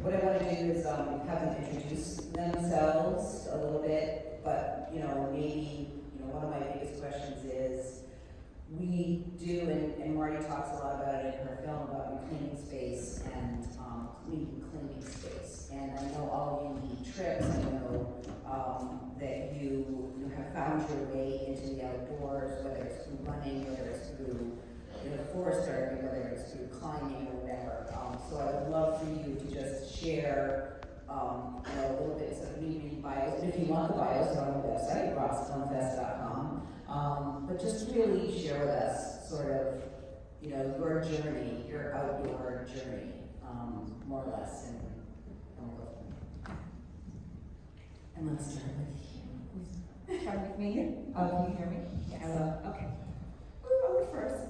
what I want to do is have them introduce themselves a little bit, but maybe one of my biggest questions is we do, and Marty talks a lot about it in her film about reclaiming space and cleaning space. And I know all of you need trips. I know that you have found your way into the outdoors, whether it's through running, whether it's through forest gardening, whether it's through climbing or whatever. So I would love for you to just share a little bit of me reading bios. And if you want the bios, they're on the website, roxfilmfest.com. But just really share with us sort of, your journey, your outdoor journey, more or less. And we'll go from there. And let's start with you. Start with me? Oh, can you hear me? Yes. Hello. Okay. I'll go first.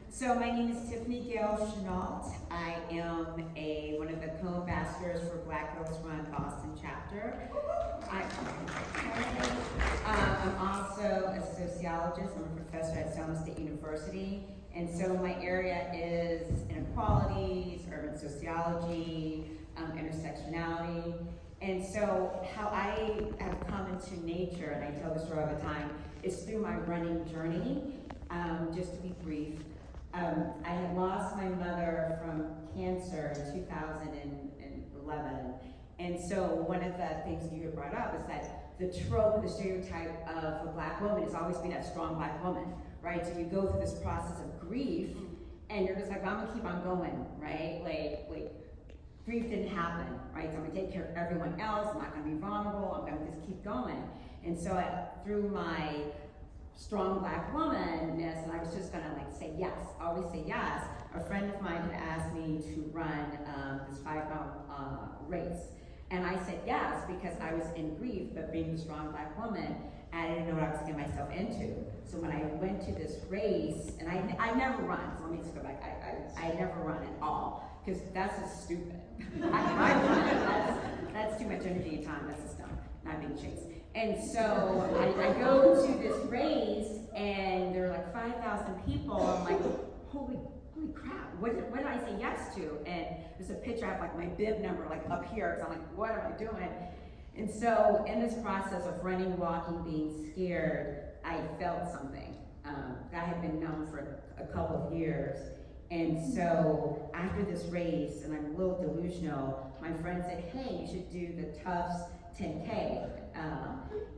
So my name is Tiffany Gail Chenault. I am one of the co-ambassadors for Black Girls Run Boston chapter. I'm also a sociologist. I'm a professor at Selma State University. And so my area is inequalities, urban sociology, intersectionality. And so how I have come into nature, and I tell this story all the time, is through my running journey. Just to be brief, I had lost my mother from cancer in 2011. And so one of the things you had brought up is that the trope, the stereotype of a Black woman has always been that strong Black woman, right? So you go through this process of grief, and you're just like, I'm gonna keep on going, right? Like grief didn't happen, right? So I'm gonna take care of everyone else, I'm not gonna be vulnerable, I'm gonna just keep going. And so through my strong Black womanness, and I was just gonna say yes, always say yes. A friend of mine had asked me to run this 5-mile race. And I said yes because I was in grief, but being a strong Black woman, I didn't know what I was getting myself into. So when I went to this race, and I never run, so let me just go back, I never run at all, because that's just stupid. That's too much energy and time, that's just dumb, not being chased. And so I go to this race, and there are like 5,000 people. I'm like, holy crap, what did I say yes to? And there's a picture, I have like my bib number like up here, so I'm like, what am I doing? And so in this process of running, walking, being scared, I felt something. That had been known for a couple of years. And so after this race, and I'm a little delusional, my friend said, hey, you should do the Tufts 10K.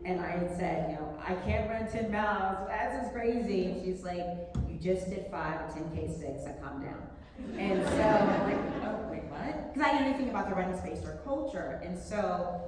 And I had said, I can't run 10 miles, that's just crazy. And she's like, you just did 5, a 10K 6, I calmed down. And so I'm like, oh, wait, what? Because I didn't know anything about the running space or culture. And so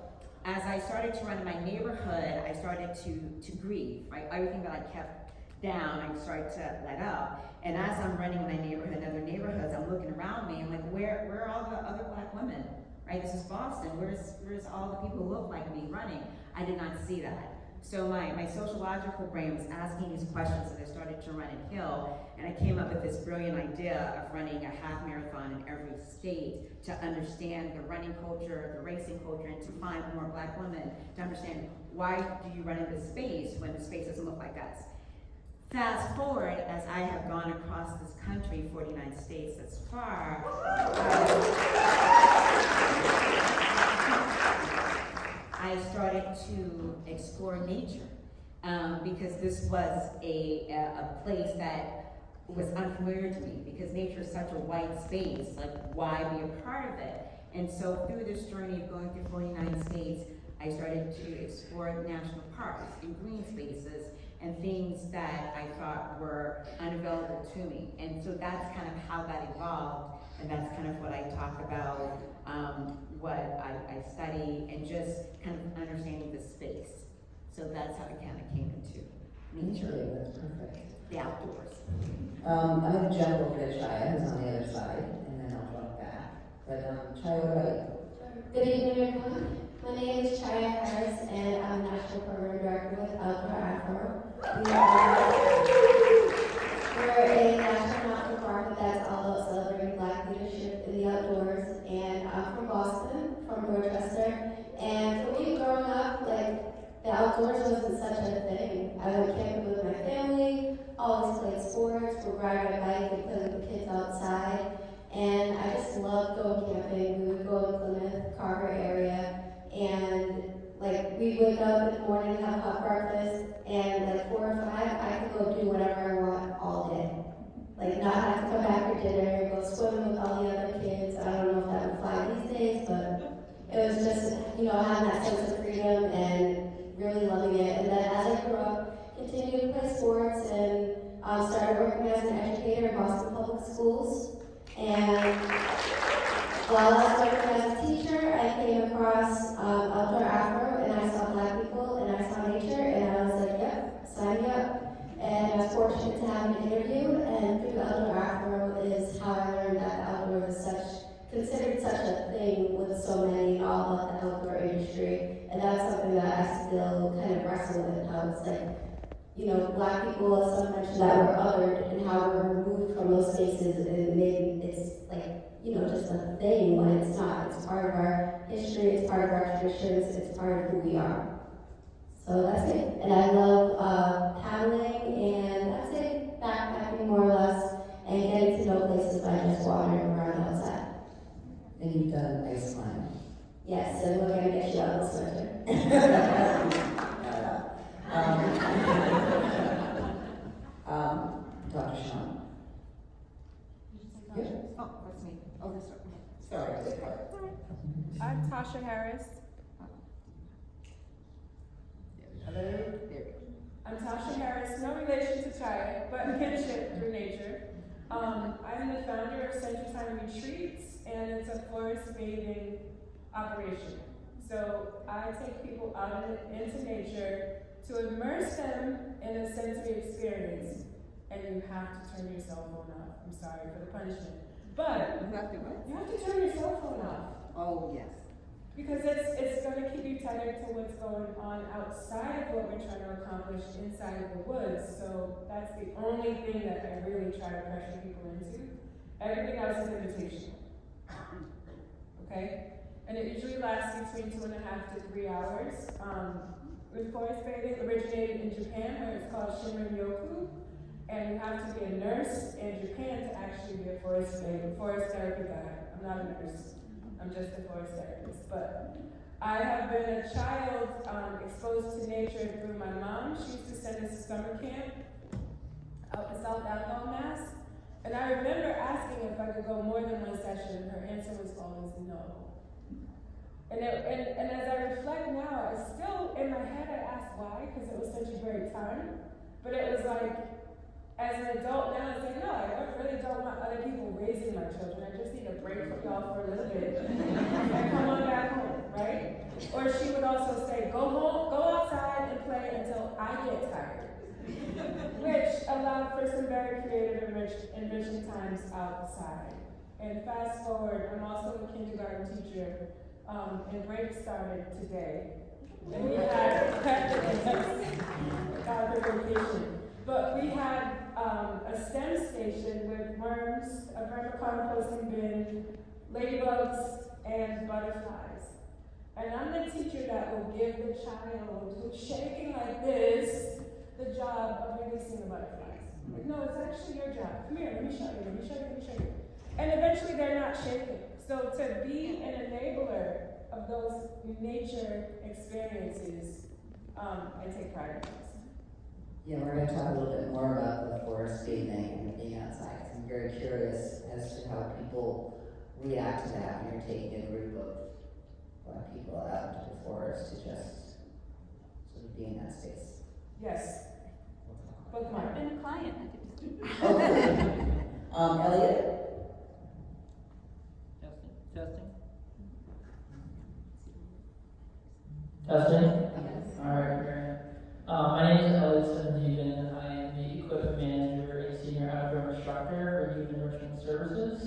as I started to run in my neighborhood, I started to grieve, right? Everything that I kept down, I started to let up. And as I'm running in my neighborhood and other neighborhoods, I'm looking around me, I'm like, where are all the other Black women? Right, this is Boston, where's all the people who look like me running? I did not see that. So my sociological brain was asking these questions, and I started to run and hill, and I came up with this brilliant idea of running a half marathon in every state to understand the running culture, the racing culture, and to find more Black women, to understand why do you run in this space when the space doesn't look like us. Fast forward, as I have gone across this country, 49 states thus far, I started to explore nature because this was a place that was unfamiliar to me, because nature is such a white space, like why be a part of it? And so through this journey of going through 49 states, I started to explore national parks and green spaces and things that I thought were unavailable to me. And so that's kind of how that evolved, and that's kind of what I talk about, what I study, and just kind of understanding the space. So that's how it kind of came into nature. That's perfect. The outdoors. I'm going to jump over to Chaya, who's on the other side, and then I'll jump back. But Chaya, what about you? Good evening, everyone. My name is Tasha Harris, and I'm National Program Director with Outdoor Afro. We're a national not-for-profit that's all about celebrating Black leadership in the outdoors. And I'm from Boston, from Dorchester. And for me, growing up, the outdoors wasn't such a thing. I went camping with my family, always played sports, would ride my bike and play with the kids outside. And I just loved going camping. We would up in the morning, have hot breakfast, and like 4 or 5, I could go do whatever I want all day. Like not have to come back for dinner, go swimming with all the other kids. I don't know if that would fly these days, but it was just, having that sense of freedom and really loving it. And then as I grew up, continued to play sports and started working as an educator in Boston Public Schools. And while I was working as a teacher, I came across Outdoor Afro, and I saw Black people, and I saw nature, and I was like, yep, sign me up. And I was fortunate to have an interview, and through Outdoor Afro is how I learned that the outdoors is considered such a thing with so many, all about the outdoor industry. And that's something that I still kind of wrestle with, how it's like, Black people, as some mentioned, that were othered, and how we're removed from those spaces, and maybe it's like, just a thing when it's not. It's part of our history, it's part of our traditions, it's part of who we are. So that's it. And I love paddling, and that's it. Backpacking more or less, and getting to know places by just wandering around outside. And you've done ice climbing. Yes, and we're gonna get you out this winter. Dr. Sean. Yes. Oh, that's me. Oh, this one. Sorry. I'm Tasha Harris. Hello. There. I'm Tasha Harris, no relation to Chaya, but kinship through nature. I'm the founder of Centertime Retreats, and it's a forest bathing operation. So I take people out into nature to immerse them in a sensory experience, and you have to turn your cell phone off. I'm sorry for the punishment. But You have to what? you have to turn your cell phone off. Oh, yes. Because it's going to keep you tethered to what's going on outside of what we're trying to accomplish inside of the woods. So that's the only thing that I really try to pressure people into. Everything else is invitational. Okay? And it usually lasts between 2.5 to 3 hours. With forest bathing, originated in Japan, where it's called Shinrin-yoku. And you have to be a nurse in Japan to actually be a forest therapy guide. I'm not a nurse. I'm just a forest therapist. But I have been a child exposed to nature through my mom. She used to send us to summer camp out in South Alabama, Mass. And I remember asking if I could go more than one session. Her answer was always no. And as I reflect now, it's still in my head, I asked why, because it was such a great time. But it was like, as an adult now, it's like, no, I really don't want other people raising my children. I just need a break from y'all for a little bit. And come on back home, right? Or she would also say, go home, go outside and play until I get tired. Which allowed for some very creative enriching times outside. And fast forward, I'm also a kindergarten teacher, and break started today. And we had vacation. But we had a STEM station with worms, a vermicomposting bin, ladybugs, and butterflies. And I'm the teacher that will give the child who's shaking like this the job of releasing the butterflies. Like, no, it's actually your job. Come here, let me show you, let me show you, let me show you. And eventually they're not shaking. So to be an enabler of those nature experiences, I take pride in this. Yeah, we're going to talk a little bit more about the forest bathing and being outside. I'm very curious as to how people react to that when you're taking a group of Black people out into the forest to just sort of be in that space. Yes. I've been a client. Elliot? Testing? Alright, great. My name is Alex Cullen. I am the equipment manager and senior outdoor instructor for Youth Enrichment Services.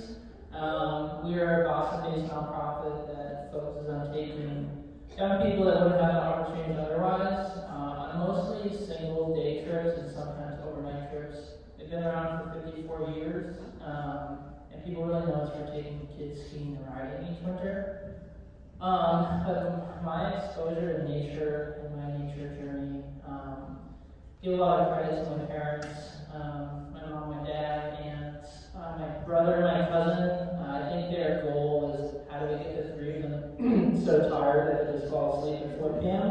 We are a Boston-based nonprofit that focuses on taking young people that wouldn't have the opportunity otherwise on mostly single day trips and sometimes overnight trips. They've been around for 54 years, and people really know us for taking kids skiing and riding each winter. But my exposure to nature and my nature journey give a lot of credit to my parents, my mom, my dad, and my brother and my cousin. I think their goal was how do we get the three of them so tired that they just fall asleep at 4 p.m.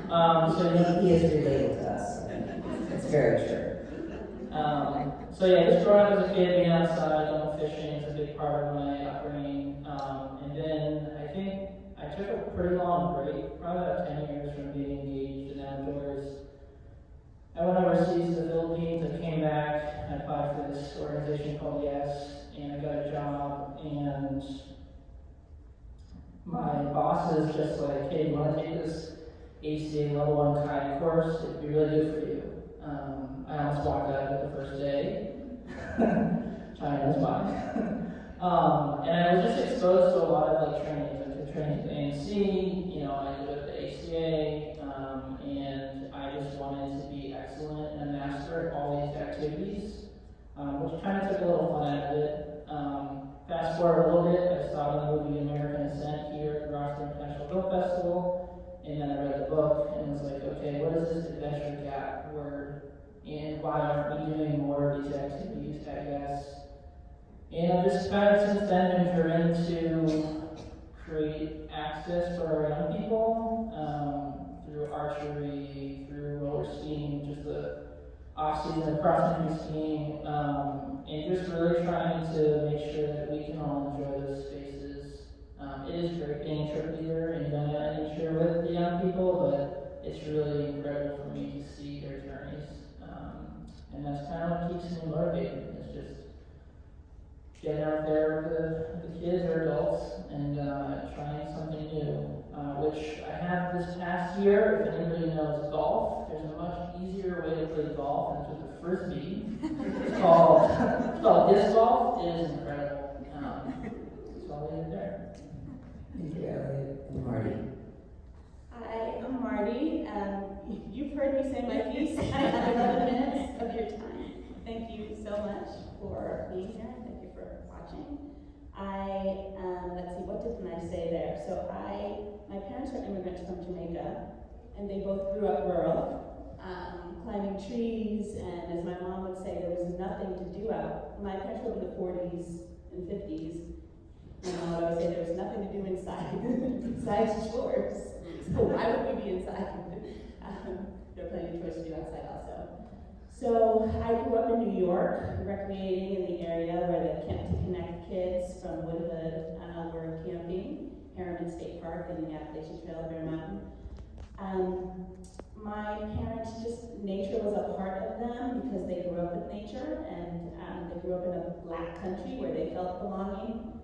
He is related to us. It's very true. So yeah, just growing up as a kid, being outside, going fishing is a big part of my upbringing. And then I think I took a pretty long break, probably about 10 years from being engaged in outdoors. I went overseas to the Philippines, I came back, I applied for this organization called Yes, and I got a job, and my boss is just like, hey, you want to take this ACA level 1 kayak course? It'd be really good for you. I almost walked out of it the first day. China's mine. And I was just exposed to a lot of like trainings. I took trainings at ANC, you know, I did the ACA, and I just wanted to be excellent and master at all these activities, which kind of took a little fun out of it. Fast forward a little bit, I saw the movie American Ascent here at the Roxbury International Film Festival, and then I read the book and was like, okay, what is this adventure gap word? And why aren't we doing more of these activities at Yes? And I've just kind of since then been driven to create access for our young people through archery, through roller skiing, just the off-season of cross-country skiing, and just really trying to make sure that we can all enjoy those spaces. It is great being a trip leader and going out in nature with the young people, but it's really incredible for me to see their journeys. And that's kind of what keeps me motivated. It's just getting out there with the kids or adults and trying something new, which I have this past year. If anybody knows golf, there's a much easier way to play golf, and it's with a frisbee. It's called disc golf. It is incredible. So I'll leave it there. Thank you, Elliot and Marty. Hi, I'm Marty. You've heard me say my piece. I have 11 minutes of your time. Thank you so much for being here. Thank you for watching. Let's see, what did I say there? So my parents are immigrants from Jamaica, and they both grew up rural, climbing trees, and as my mom would say, there was nothing to do out. My parents grew up in the 40s and 50s, and my mom would say there was nothing to do inside, besides chores. So why would we be inside? There are plenty of chores to do outside also. So I grew up in New York, recreating in the area where the Camp to Connect kids from Woodhood were camping, Harriman State Park and the Appalachian Trail of Bear Mountain. My parents nature was a part of them because they grew up with nature, and they grew up in a black country where they felt belonging,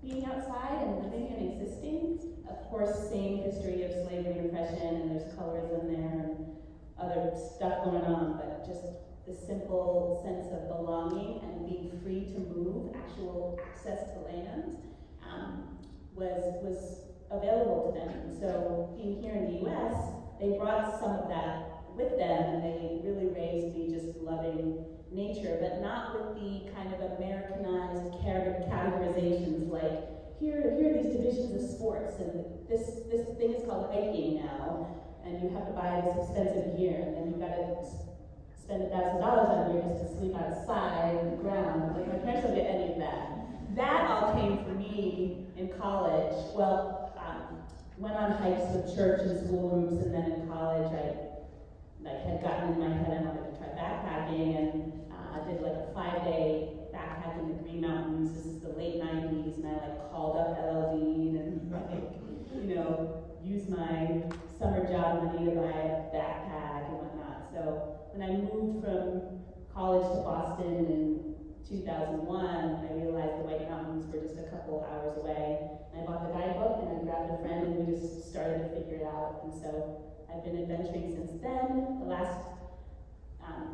being outside and living and existing. Of course, same history of slavery and oppression, and there's colorism there and other stuff going on, but just the simple sense of belonging and being free to move, actual access to land, was available to them. And so being here in the US, they brought some of that with them, and they really raised me just loving nature, but not with the kind of Americanized categorizations like, here are these divisions of sports, and this thing is called hiking now, and you have to buy this expensive gear, and then you've got to spend $1,000 on gear just to sleep outside on the ground. Like, my parents don't get any of that. That all came for me in college. Well, went on hikes with church and school groups, and then in college I had gotten in my head I wanted to try backpacking, and I did like a 5-day backpack in the Green Mountains. This is the late 90s, and I called up LLD and used my summer job money to buy a backpack and whatnot. So when I moved from college to Boston in 2001, I realized the White Mountains were just a couple hours away. And I bought the guidebook and I grabbed a friend and we just started to figure it out. And so I've been adventuring since then.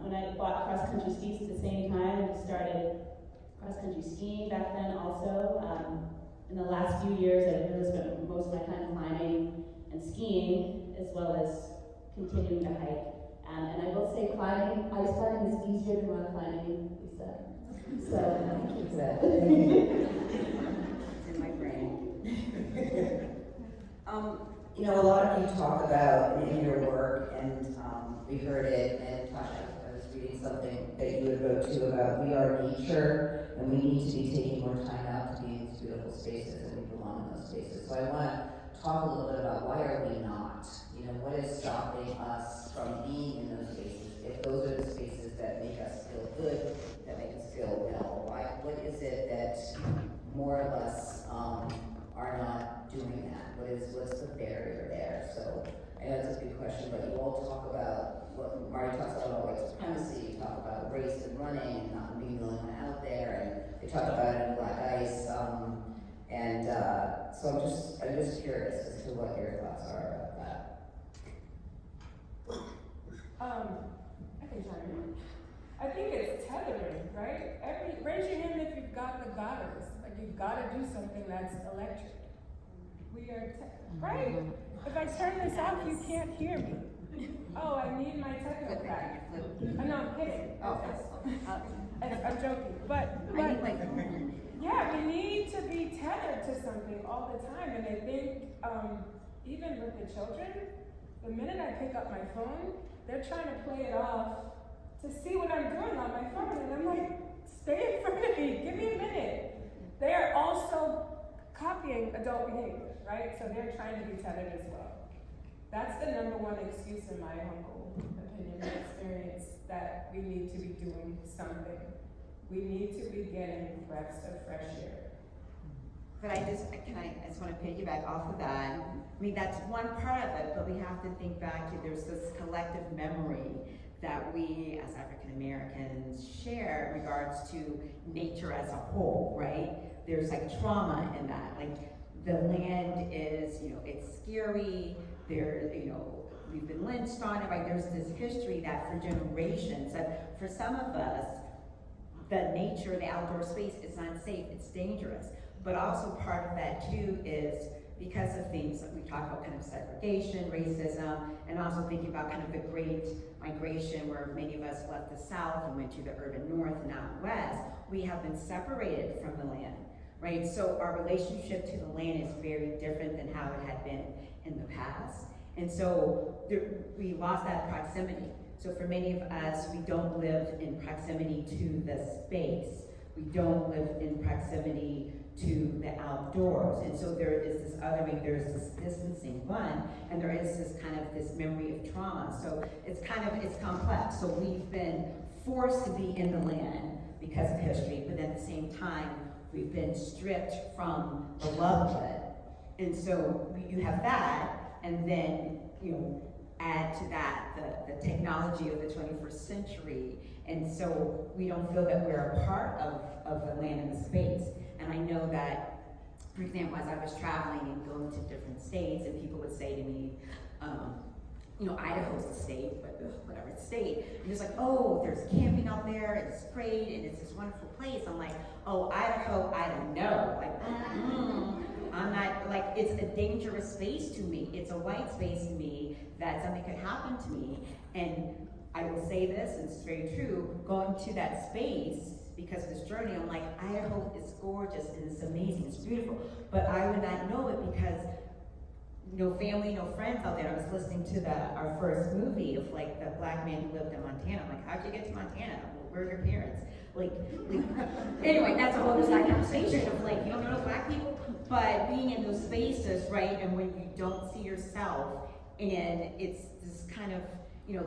When I bought cross-country skis at the same time, I started cross-country skiing back then also. In the last few years, I've really spent most of my time climbing and skiing, as well as continuing to hike. And I will say ice climbing is easier than rock climbing, Lisa. So, It's in my brain. A lot of you talk about in your work, and we heard it, and Tasha, I was reading something that you had wrote too about we are nature, and we need to be taking more time out to be in these beautiful spaces, and we belong in those spaces. So I want to talk a little bit about why are we not? You know, what is stopping us from being in those spaces? If those are the spaces that make us feel good, that make us feel well, what is it that more of us are not doing that? What's the barrier there? So I know it's a big question, but you all talk about what Marty talks about white supremacy, you talk about race and running and not being the only one out there, and they talk about it in Black Ice. So I'm just curious as to what your thoughts are about that. I can chime in. I think it's tethering, right? Raise your hand if you've got the gotters. Like you've got to do something that's electric. We are right? If I turn this off, you can't hear me. Oh, I need my techno back. No, I'm kidding. I'm joking. But yeah, we need to be tethered to something all the time. And I think even with the children, the minute I pick up my phone, they're trying to play it off to see what I'm doing on my phone. And I'm like, stay in front of me, give me a minute. They are also copying adult behavior, right? So they're trying to be tethered as well. That's the number one excuse in my humble opinion and experience, that we need to be doing something. We need to be getting breaths of fresh air. But I just want to piggyback off of that. I mean, that's one part of it, but we have to think back to there's this collective memory that we as African Americans share in regards to nature as a whole, right? There's like trauma in that. Like the land is, it's scary. There, we've been lynched on it, right? There's this history that for generations, that for some of us, the nature, the outdoor space is unsafe, it's dangerous. But also part of that too is because of things that we talk about, kind of segregation, racism, and also thinking about kind of the great migration where many of us left the South and went to the urban North and out West. We have been separated from the land, right? So our relationship to the land is very different than how it had been in the past. And so we lost that proximity. So for many of us, we don't live in proximity to the space. We don't live in proximity to the outdoors. And so there is this othering, there's this distancing one, and there is this kind of this memory of trauma. So it's complex. So we've been forced to be in the land because of history, but at the same time, we've been stripped from the love of it. And so you have that, and then, add to that the technology of the 21st century. And so we don't feel that we're a part of the land and the space. And I know that, for example, as I was traveling and going to different states, and people would say to me, Idaho's a state, but whatever state, and it's like, oh, there's camping out there, and it's great, and it's this wonderful place. I'm like, oh, Idaho, I don't know. Like, I'm not, like, it's a dangerous space to me. It's a white space to me that something could happen to me. And I will say this, and it's very true, going to that space, because of this journey, I'm like, Idaho is gorgeous, and it's amazing, it's beautiful. But I would not know it because no family, no friends out there. I was listening to our first movie of like the black man who lived in Montana. I'm like, how'd you get to Montana? Where are your parents? Like anyway, that's a whole other side conversation of like, you don't know black people, but being in those spaces, right? And when you don't see yourself, and it's this kind of,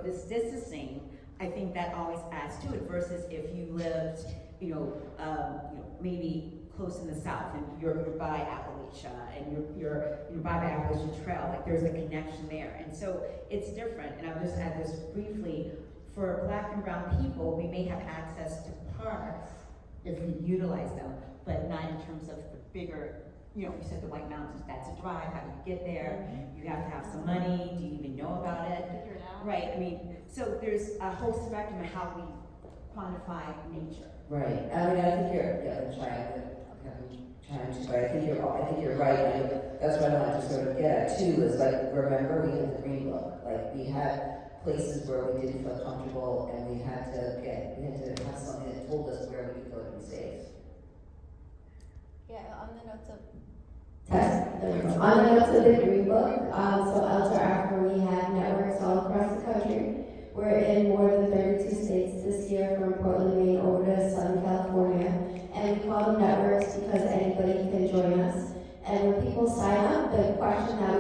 this distancing, I think that always adds to it versus if you lived, maybe close in the South and you're by Appalachia and you're by the Appalachian Trail, like there's a connection there. And so it's different. And I'll just add this briefly. For Black and brown people, we may have access to parks if we utilize them, but not in terms of the bigger, you said the White Mountains, that's a drive, how do you get there? You have to have some money, do you even know about it? Figure it out. Right, I mean, so there's a whole spectrum of how we quantify nature. Right. I mean, I think you're but I think you're right. And that's what I wanted to sort of get at too. Is like, remember, we had the Green Book. Like we had places where we didn't feel comfortable, and we had to have something that told us where we could go to be safe. Yeah, on the notes of the Green Book, so Outdoor Afro, we have networks all across the country. We're in more than 32 states this year, from Portland, Maine, over to Southern California. And we call them networks because anybody can join us. And when people sign up, the question that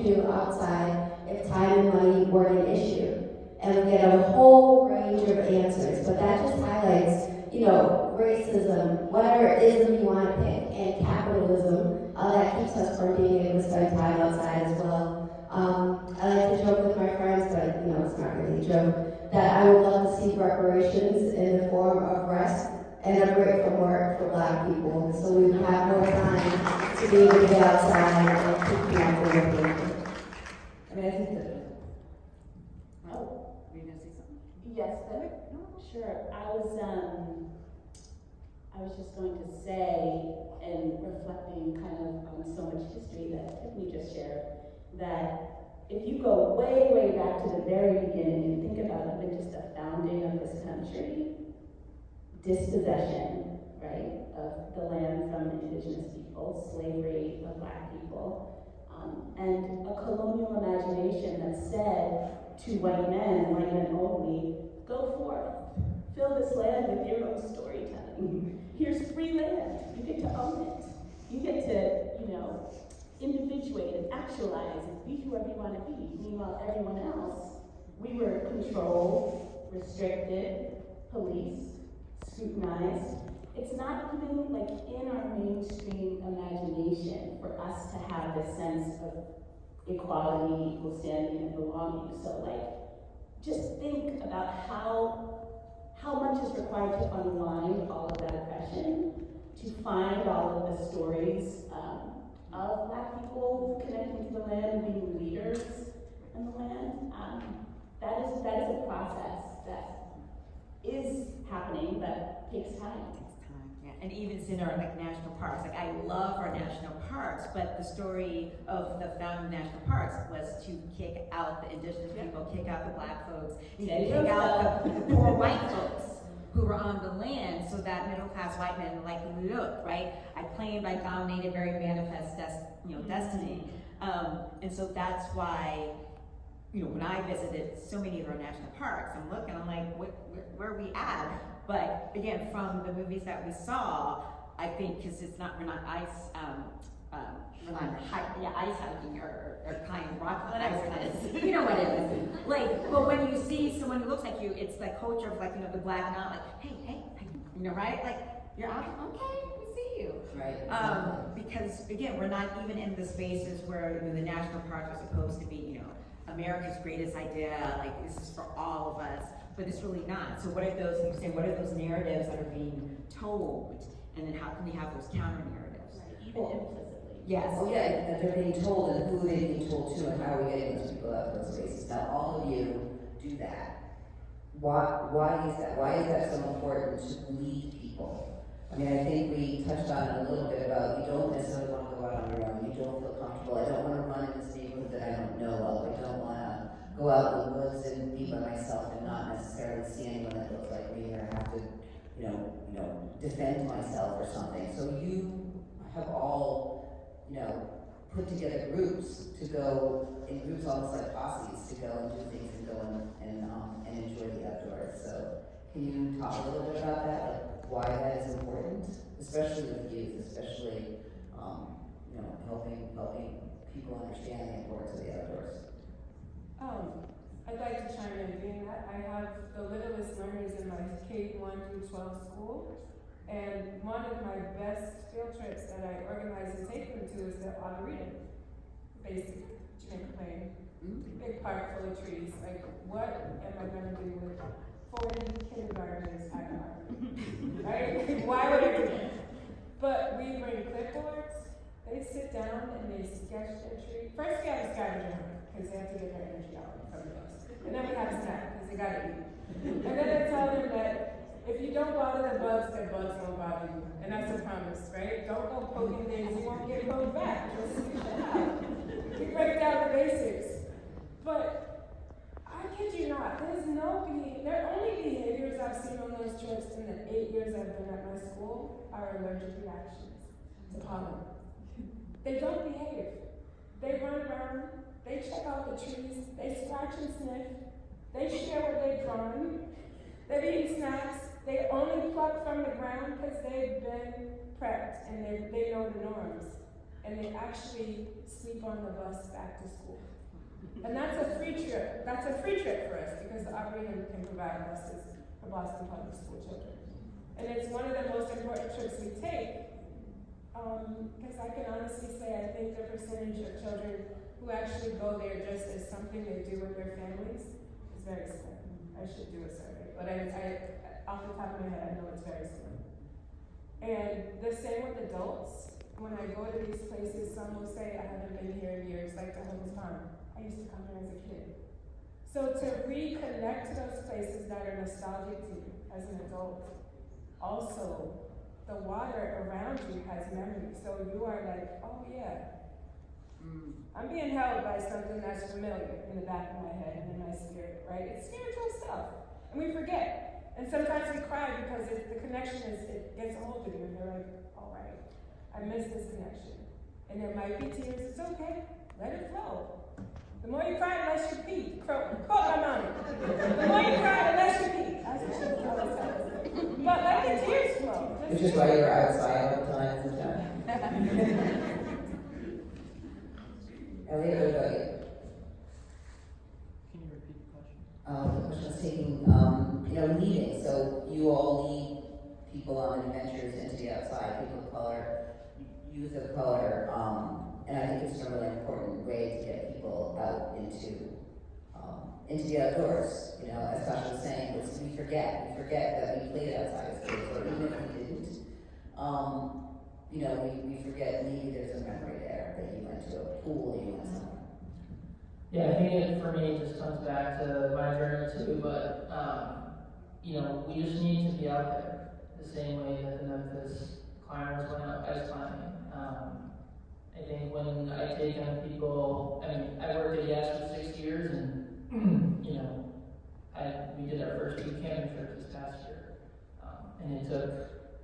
you do outside if time and money weren't an issue? And we get a whole range of answers, but that just highlights, racism, whatever ism you want to pick, and capitalism, that keeps us from being able to spend time outside as well. I like to joke with my friends, but it's not really a joke, that I would love to see reparations in the form of rest and a break from work for Black people, so we would have more time to be able to get outside and keep connected with people. I mean, I think that. Oh, were you gonna say something? Yes, sure. I was just going to say, and reflecting kind of on so much history that Tiffany just shared, that if you go way, way back to the very beginning and think about even just the founding of this country, dispossession, right, of the land from indigenous people, slavery of Black people, and a colonial imagination that said to white men only, go forth, fill this land with your own storytelling. Here's free land, you get to own it. You get to, individuate and actualize and be whoever you want to be. Meanwhile, everyone else, we were controlled, restricted, policed, scrutinized. It's not even in our mainstream imagination for us to have this sense of equality, equal standing, and belonging. So just think about how much is required to unwind all of that oppression, to find all of the stories of Black people connecting to the land and being leaders in the land. That is a process that is happening, but takes time. Yeah, and even in our national parks. I love our national parks, but the story of the founding of national parks was to kick out the indigenous people, kick out the Black folks, and kick out the poor white folks who were on the land, so that middle class white men look, right? I claimed I dominated very manifest destiny. And so that's why, when I visited so many of our national parks, I'm looking, I'm like, where are we at? But again, from the movies that we saw, I think because we're not ice hiking or climbing rock, whatever it is. You know what it is. But when you see someone who looks like you, it's the culture of the Black not hey, right? You're out, okay, we see you. Right. Because again, we're not even in the spaces where the national parks are supposed to be, America's greatest idea, this is for all of us, but it's really not. So what are those narratives that are being told? And then how can we have those counter narratives? Right, even implicitly. Yes. Oh yeah, that they're being told and who they're being told to and how are we getting those people out of those spaces. Now all of you do that. Why is that? Why is that so important to lead people? I mean, I think we touched on it a little bit about you don't necessarily want to go out on your own. You don't feel comfortable. I don't want to run in this neighborhood that I don't know of. I don't want to go out in the woods and be by myself and not necessarily see anyone that looks like me, or have to, defend myself or something. So you have all, put together groups to go in groups almost like posses to go and do things and go and enjoy the outdoors. So can you talk a little bit about that, why that is important, especially with youth, especially helping people understand the importance of the outdoors? I'd like to chime in, being that I have the littlest learners in my K-1 through 12 school, and one of my best field trips that I organize and take them to is the Arboretum, basic Jamaica Plain, big park full of trees. What am I going to do with 40 kindergartners at an Arboretum? Right? Why would I do that? But we bring clipboards, they sit down and they sketch their tree. First we have a scavenger hunt, because they have to get their energy out from the bugs. And then we have a snack, because they gotta eat. And then I tell them that if you don't bother the bugs won't bother you. And that's a promise, right? Don't go poking things, you won't get poked back. Just stick it out. We break down the basics. But I kid you not, there are only behaviors I've seen on those trips in the 8 years I've been at my school are allergic reactions to pollen. They don't behave. They run around, they check out the trees, they scratch and sniff, they share what they've drawn, they've eaten snacks, they only pluck from the ground because they've been prepped and they know the norms. and they actually sleep on the bus back to school. And that's a free trip. That's a free trip for us because the Arboretum can provide buses for Boston Public School children. And it's one of the most important trips we take. Because I can honestly say I think the percentage of children who actually go there just as something they do with their families is very slim. I should do a survey, but I off the top of my head, I know it's very slim. And the same with adults. When I go to these places, some will say, I haven't been here in years, like the Homeless Farm. I used to come here as a kid. So to reconnect to those places that are nostalgic to you as an adult, also, the water around you has memory. So you are like, oh yeah, I'm being held by something that's familiar in the back of my head and in my spirit, right? It's spiritual stuff. And we forget. And sometimes we cry because the connection it gets a hold of you and you're like, all right, I miss this connection. And there might be tears, it's okay, let it flow. The more you cry, the less you pee. Quote my mom. The more you cry, the less you pee. That's what she always tells us. But let the tears flow. Which is why you're outside all the time and stuff. Elliot, what about you? Can you repeat the question? The question was taking, leading. So you all lead people on adventures into the outside, people of color, youth of color, and I think it's a really important way to get people out into the outdoors. You know, as Tasha was saying, we forget that we played outside as kids, or even if we didn't, we forget maybe there's a memory there that you went to a pool, you went somewhere. Yeah, I think for me it just comes back to my journey too, but we just need to be out there the same way that the Memphis climbers went out ice climbing. I think when I take on people, I worked at YAS for 6 years, and we did our first boot camping trip this past year, and it took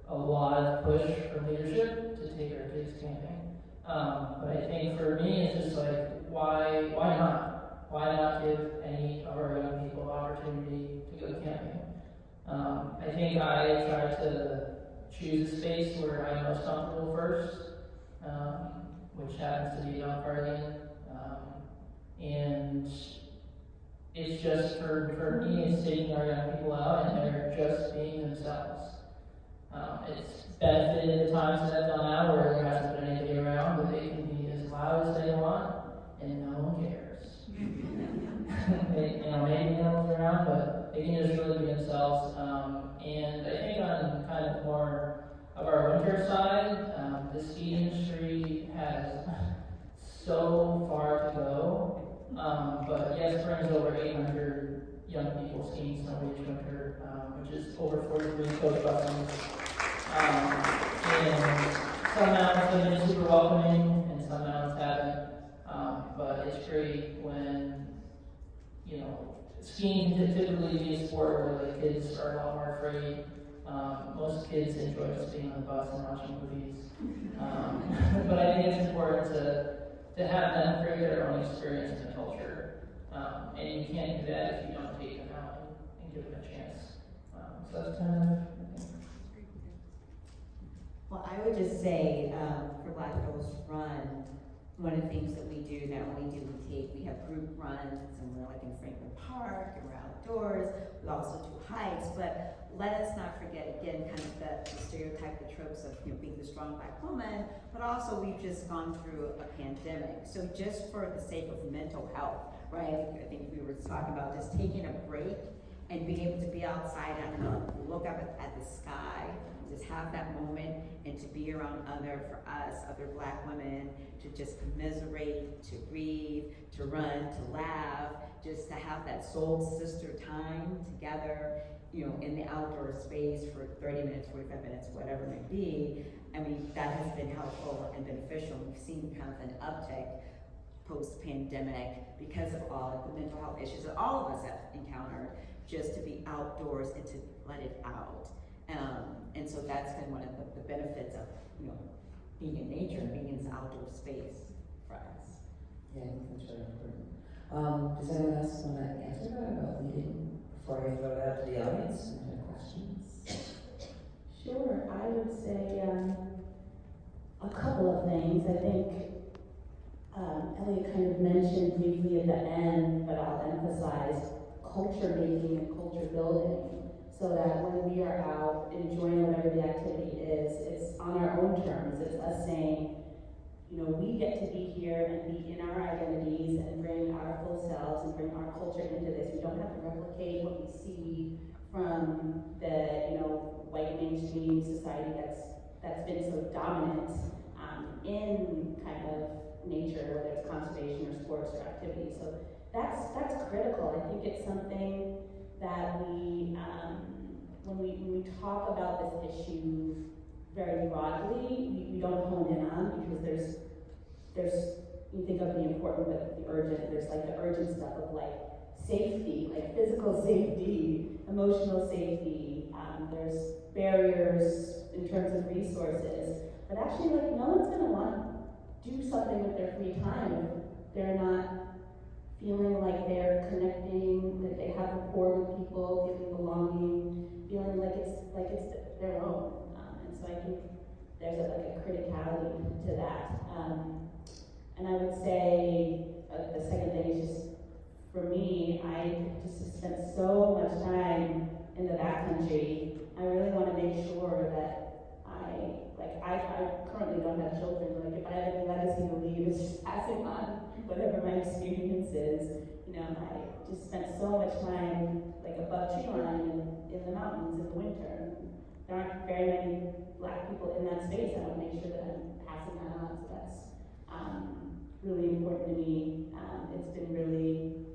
a lot of push from leadership to take our kids camping. But I think for me, it's just like, why not? Why not give any of our young people the opportunity to go camping? I think I try to choose a space where I'm most comfortable first, which happens to be Mount Cardigan. And it's just, for me, it's taking our young people out and they're just being themselves. It's benefited the times that I've gone out where there hasn't been anybody around, but they can be as loud as they want and no one cares. Maybe no one's around, but they can just really be themselves. And I think on kind of more of our winter side, the ski industry has so far to go. But yes, brings over 800 young people skiing snow each winter, which is over 43 coach buses. And some mountains have been super welcoming, and some mountains haven't. But it's great when, skiing can typically be a sport where the kids are a lot more afraid. Most kids enjoy just being on the bus and watching movies. But I think it's important to have them create their own experience in the culture. And you can't do that if you don't take them out and give them a chance. So that's kind of, I think. Well, I would just say, for Black Girls Run, one of the things that we do, not only do we have group runs, and we're like in Franklin Park, and we're outdoors, we also do hikes, but let us not forget, again, kind of the stereotype, the tropes of being the strong Black woman, but also we've just gone through a pandemic. So just for the sake of mental health, right, I think we were talking about just taking a break and being able to be outside and look up at the sky, just have that moment, and to be around for us, other Black women, to just commiserate, to grieve, to run, to laugh, just to have that soul sister time together, in the outdoor space for 30 minutes, 45 minutes, whatever it may be. That has been helpful and beneficial. We've seen kind of an uptick post-pandemic because of all the mental health issues that all of us have encountered, just to be outdoors and to let it out. And so that's been one of the benefits of, being in nature and being in this outdoor space for us. Yeah, I think that's really important. Does anyone else want to answer that about leading before I throw it out to the audience? Any questions? Sure, I would say a couple of things. I think Elliot kind of mentioned briefly at the end, but I'll emphasize culture making and culture building, so that when we are out enjoying whatever the activity is, it's on our own terms. It's us saying, you know, we get to be here and be in our identities and bring our full selves and bring our culture into this. We don't have to replicate what we see from the, you know, white mainstream society that's been so dominant in kind of nature, whether it's conservation or sports or activity. So that's critical. I think it's something that we, when we talk about this issue very broadly, we don't hone in on, because there's you think of the important but the urgent. There's like the urgent stuff of like safety, like physical safety, emotional safety. There's barriers in terms of resources, but actually, like, no one's gonna want to do something with their free time if they're not feeling like they're connecting, that they have rapport with people, feeling belonging, feeling like it's their own. And so I think there's a criticality to that. And I would say the second thing is just, for me, I just have spent so much time in the backcountry. I really want to make sure that I currently don't have children, but like if I have any legacy to leave, it's just passing on whatever my experience is. You know, I just spent so much time like above tree line in the mountains in the winter. There aren't very many Black people in that space. I want to make sure that I'm passing that on. So that's really important to me. It's been really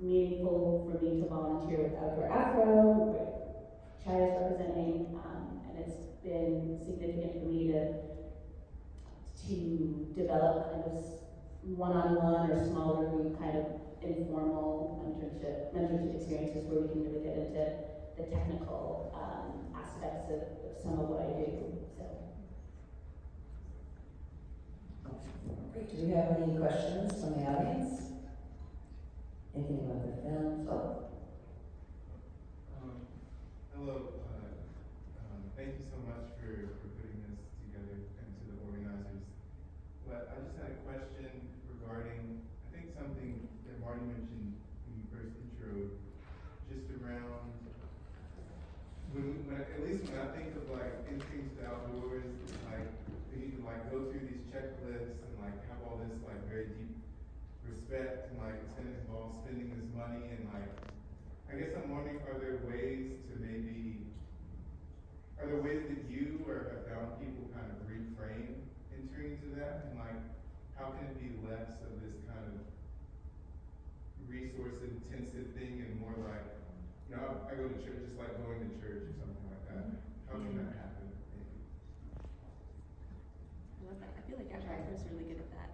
meaningful for me to volunteer with Outdoor Afro, where Chai is representing, and it's been significant for me to develop kind of one-on-one or smaller group kind of informal mentorship experiences where we can really get into the technical aspects of some of what I do. So. Great. Do we have any questions from the audience? Anything about the films? Oh. Hello. Thank you so much for putting this together and to the organizers. But I just had a question regarding, I think something that Marty mentioned when you first introed, just around, at least when I think of like entering to the outdoors, like we need to like go through these checklists and like have all this like very deep respect, and like it's gonna involve spending this money, and like I guess I'm wondering, are there ways that you or have found people kind of reframe entering into that, and like how can it be less of this kind of resource intensive thing and more like, you know, I go to church, just like going to church or something like that. How can that happen? Maybe? I love that. I feel like Outdoor Afro is really good at that.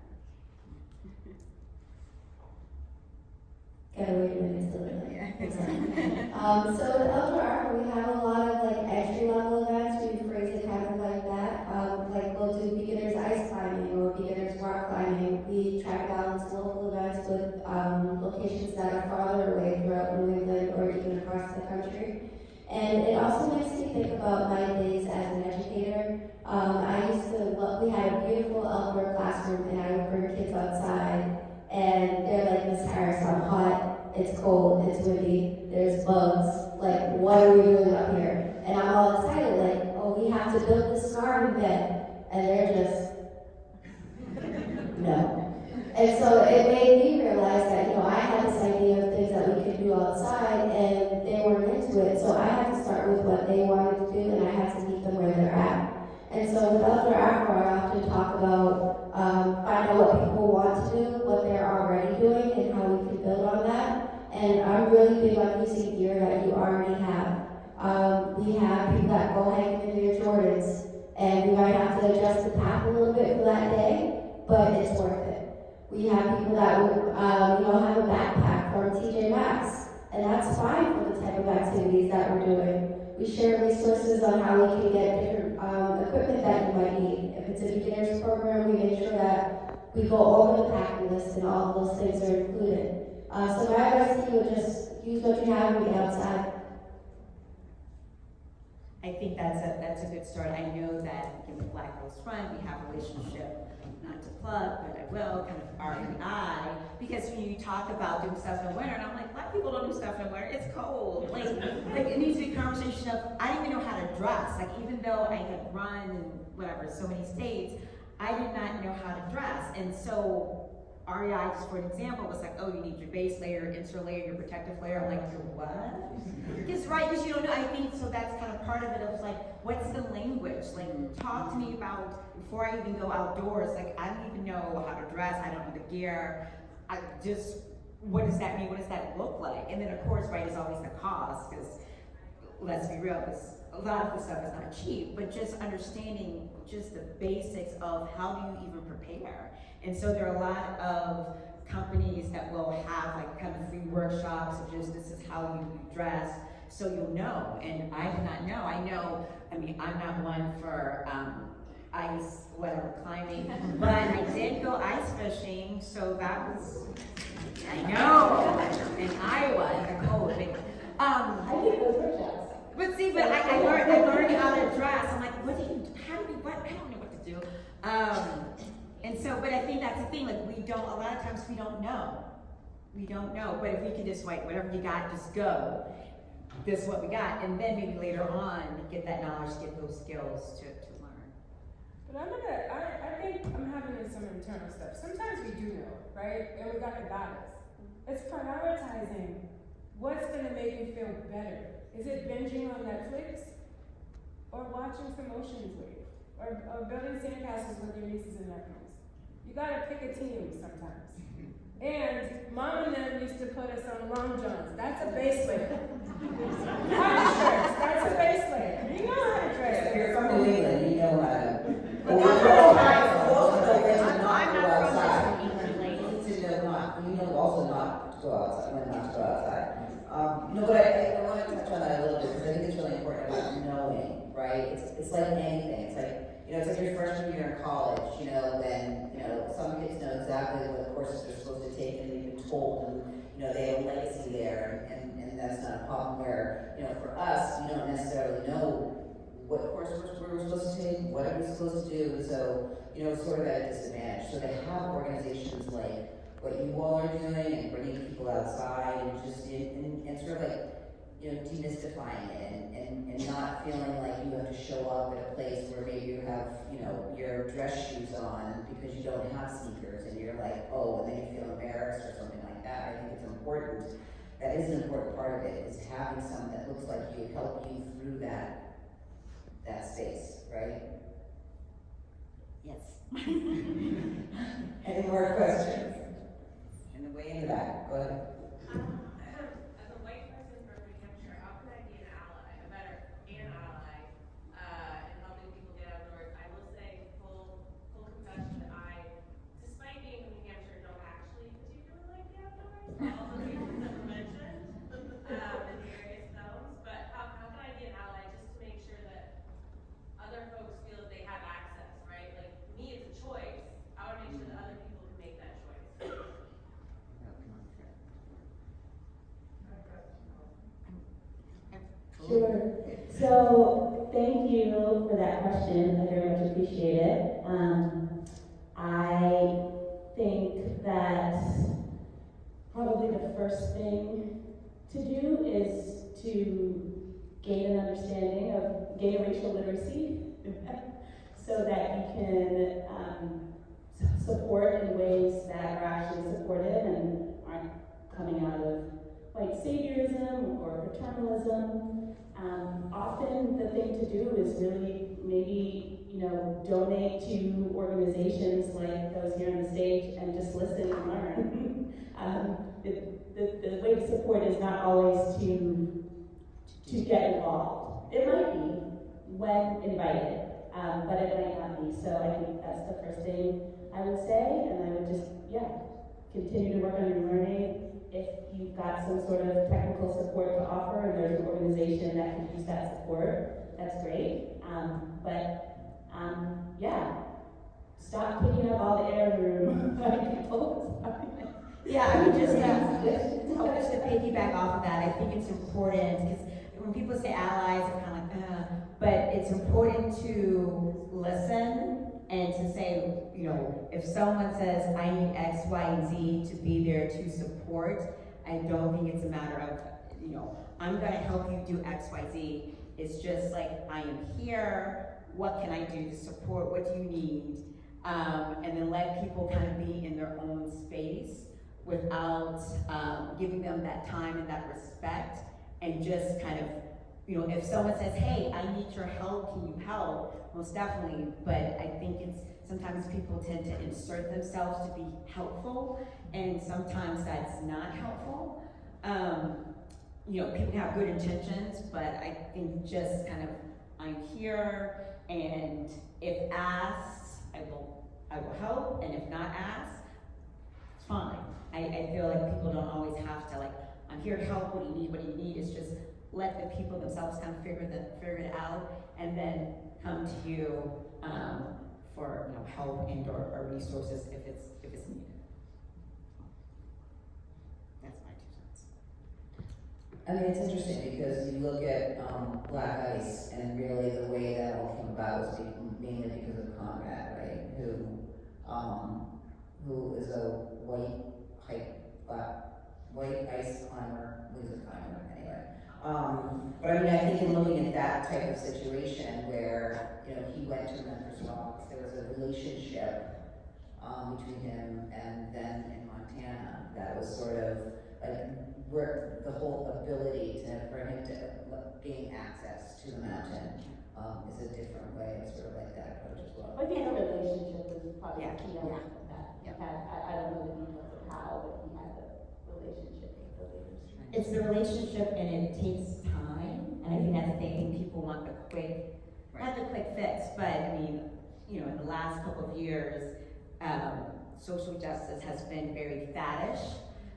Gotta wait a minute till it. Yeah. So with Outdoor Afro, we have a lot of like entry level events. We phrase it kind of like that. Like we'll do beginners ice climbing or beginners rock climbing. We try to balance local events with locations that are farther away throughout New England or even across the country. And it also makes me think about my days as an educator. We had a beautiful outdoor classroom, and I would bring kids outside, and they're like, Miss Harris, I'm hot, it's cold, it's windy, there's bugs, like, what are we doing up here? And I'm all excited, like, oh, we have to build this garden bed, and they're just, no. And so it made me realize that, you know, I had this idea of things that we could do outside, and they weren't into it, so I had to start with what they wanted to do, and I had to meet them where they're at. And so with Outdoor Afro, I often talk about find out what people want to do, what they're already doing, and how we can build on that. And I'm really big on using gear that you already have. We have people that go hiking in their Jordans, and we might have to adjust the path a little bit for that day, but it's worth it. We have people that would, have a backpack from TJ Maxx, and that's fine for the type of activities that we're doing. We share resources on how we can get different equipment that you might need. If it's a beginner's program, we make sure that we go over the packing list and all of those things are included. So my advice to you would just use what you have and get outside. I think that's a good start. I know that in the Black Girls Front, we have a relationship, not to plug, but I will, kind of REI, because when you talk about doing stuff in the winter, and I'm like, Black people don't do stuff in the winter, it's cold. Like it needs to be a conversation of, I didn't even know how to dress. Like even though I had run in whatever, so many states, I did not know how to dress. And so REI, just for an example, was like, oh, you need your base layer, insert layer, your protective layer. I'm like, your what? Because you don't know. I think so. That's kind of part of it. Of like, what's the language? Like, talk to me about before I even go outdoors. Like, I don't even know how to dress. I don't know the gear. I just, what does that mean? What does that look like? And then of course, right, is always the cost. Because let's be real, because a lot of this stuff is not cheap. But just understanding just the basics of how do you even prepare. And so there are a lot of companies that will have like kind of free workshops of just this is how you dress, so you'll know. And I did not know. I mean, I'm not one for ice, whatever, climbing, but I did go ice fishing, so that was, I know, in Iowa, in the cold. I did those workshops. But see, I learned how to dress. I'm like, I don't know what to do. And so, but I think that's the thing, like a lot of times we don't know. We don't know, but if we can just like, whatever you got, just go. This is what we got. And then maybe later on, get that knowledge, get those skills to learn. But I think I'm having some internal stuff. Sometimes we do know, right? And we got the guidance. It's prioritizing what's gonna make you feel better. Is it binging on Netflix? Or watching some oceans wave? Or building sandcastles with your nieces and nephews? You gotta pick a team sometimes. And Mom and them used to put us on long johns. That's a base layer. High shirts, that's a base layer. You know how to dress. If you're from New England, you know how to. But Well, that's we're right. also know when to not I'm go not from outside. New England, lady. You know not, you know also not to go outside, when not to go outside. No, but I want to touch on that a little bit, because I think it's really important about knowing, right? It's like anything. It's like, it's like your freshman year in college, when, some kids know exactly what courses they're supposed to take, and they've been told, and, they have a legacy there, and that's not a problem. Where, for us, we don't necessarily know what courses we're supposed to take, what are we supposed to do, so, sort of at a disadvantage. So to have organizations like what you all are doing, and bringing people outside, and just, and sort of like, demystifying it, and not feeling like you have to show up at a place where maybe you have, your dress shoes on because you don't have sneakers, and you're like, oh, and then you feel embarrassed or something like that. I think it's important. That is an important part of it, is having something that looks like you, help you through that space, right? Yes. Any more questions? In the way in the back, go ahead. As a white person from New Hampshire, how can I be an ally, a better ally, in helping people get outdoors? I will say, full confession, that I, despite being from New Hampshire, don't actually particularly like the outdoors, for all the reasons that were mentioned, in various films. But how can I be an ally just to make sure that other folks feel that they have access, right? Like, me, it's a choice. I want to make sure that other people can make that choice. Sure. So thank you for that question. I very much appreciate it. I think that probably the first thing to do is to gain an understanding of gain racial literacy so that you can support in ways that are actually supportive and aren't coming out of white saviorism or paternalism. Often the thing to do is really maybe, donate to organizations like those here on the stage and just listen and learn. The way to support is not always to get involved. It might be when invited, but it might not be. So I think that's the first thing I would say, and I would just, continue to work on your learning. If you've got some sort of technical support to offer, and there's an organization that can use that support, that's great. Stop picking up all the air in the room. Yeah, I mean, just to piggyback off of that, I think it's important, because when people say allies, they're kind of like, but it's important to listen and to say, you know, if someone says, I need X, Y, and Z to be there to support, I don't think it's a matter of, you know, I'm gonna help you do X, Y, Z. It's just like, I am here, what can I do to support, what do you need? And then let people kind of be in their own space without giving them that time and that respect, and just kind of, you know, if someone says, hey, I need your help, can you help? Most definitely, but I think it's, sometimes people tend to insert themselves to be helpful, and sometimes that's not helpful. You know, people have good intentions, but I think just kind of, I'm here, and if asked, I will help, and if not asked, it's fine. I feel like people don't always have to, like, I'm here to help, what do you need? It's just let the people themselves kind of figure it out, and then come to you for, you know, help and or resources if it's needed. That's my 2 cents. I mean, it's interesting because you look at Black Ice, and really the way that all came about was mainly because of Conrad, right? Who is a white ice climber, who's a climber anyway. But I mean, I think in looking at that type of situation where, you know, he went to Memphis Rocks, there was a relationship between him and then in Montana that was sort of like where the whole ability for him to gain access to the mountain is a different way of sort of like that approach as well. I think the relationship is probably Yeah. the key element of that. He had, I don't know the details of how, but he had the relationship capabilities. It's the relationship, and it takes time, and I think that's the thing, people want the quick, not the quick fix, but I mean, you know, in the last couple of years, social justice has been very faddish.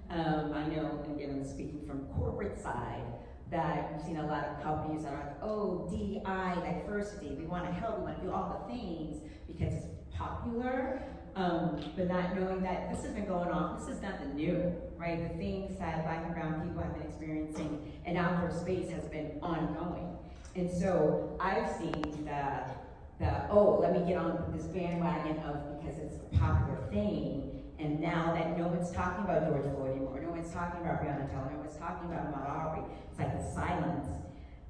I know, and again, I'm speaking from corporate side, that we've seen a lot of companies that are like, oh, DEI, diversity, we want to help, we want to do all the things because it's popular, but not knowing that this has been going on, this is nothing new, right? The things that Black and brown people have been experiencing in outdoor space has been ongoing. And so I've seen oh, let me get on this bandwagon of, because it's a popular thing, and now that no one's talking about George Floyd anymore, no one's talking about Breonna Taylor, no one's talking about Ahmaud Arbery, it's like the silence.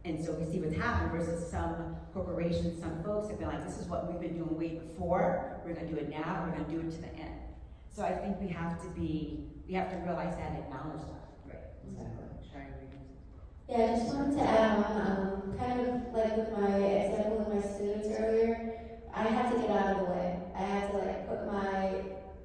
And so we see what's happened versus some corporations, some folks have been like, this is what we've been doing way before, we're gonna do it now, we're gonna do it to the end. So I think we have to realize that and acknowledge that. Right, exactly. Yeah, I just wanted to add on, kind of like with my example with my students earlier, I had to get out of the way. I had to like put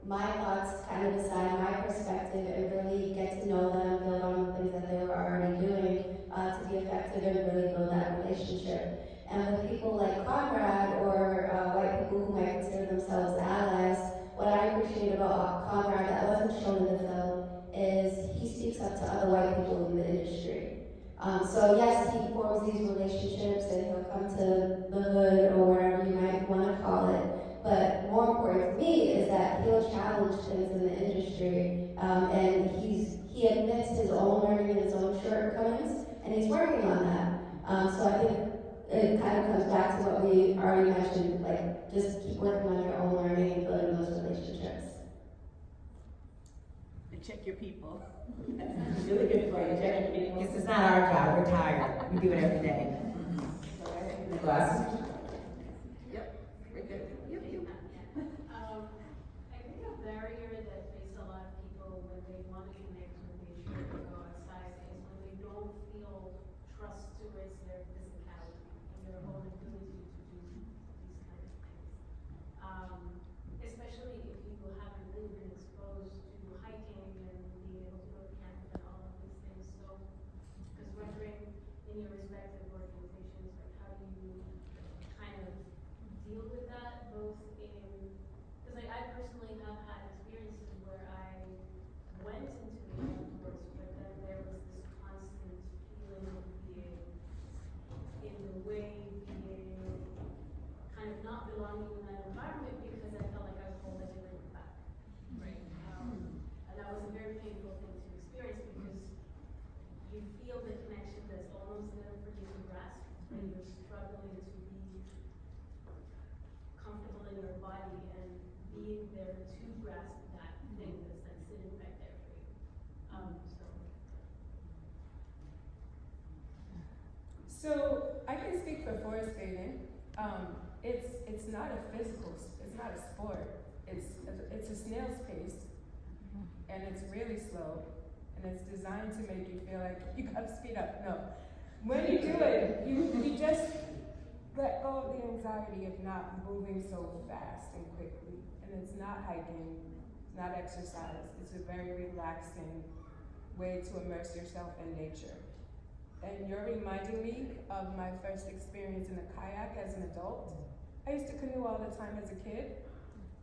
my thoughts kind of aside, my perspective, and really get to know them, build on the things that they were already doing to be effective and really build that relationship. And with people like Conrad or white people who might consider themselves allies, what I appreciate about Conrad that wasn't shown in the film is he speaks up to other white people in the industry. So yes, he forms these relationships and he'll come to the hood or whatever you might want to call it. But more important to me is that he'll challenge things in the industry, and he admits his own learning and his own shortcomings, and he's working on that. So I think it kind of comes back to what we already mentioned, like just keep working on your own learning and building those relationships. Check your people. That's really good for you. Check your people. This is not our job, we're tired, we do it every day. Glasses? We're good. I think a barrier that faces a lot of people when they want to connect with nature or go outside is when they don't feel trust towards their physicality and their own ability to do these kind of things. Especially if you haven't really been exposed to hiking and being able to go to camp and all of these things. So, because wondering in your respective organizations, like how do you kind of deal with that, both in, because I personally have had experiences where I went into the outdoors, but then there was this constant feeling of being in the way, being kind of not belonging in that environment because I felt like I was holding everything back. Right. And that was a very painful thing to experience because you feel the connection that's almost there for you to grasp, and you're struggling to be comfortable in your body and being there to grasp that thing that's like sitting right there for you. So I can speak for forest bathing. It's not a physical, it's not a sport. It's a snail's pace, and it's really slow, and it's designed to make you feel like you gotta speed up. No, when you do it, you just let go of the anxiety of not moving so fast and quickly. And it's not hiking, it's not exercise. It's a very relaxing way to immerse yourself in nature. And you're reminding me of my first experience in a kayak as an adult. I used to canoe all the time as a kid,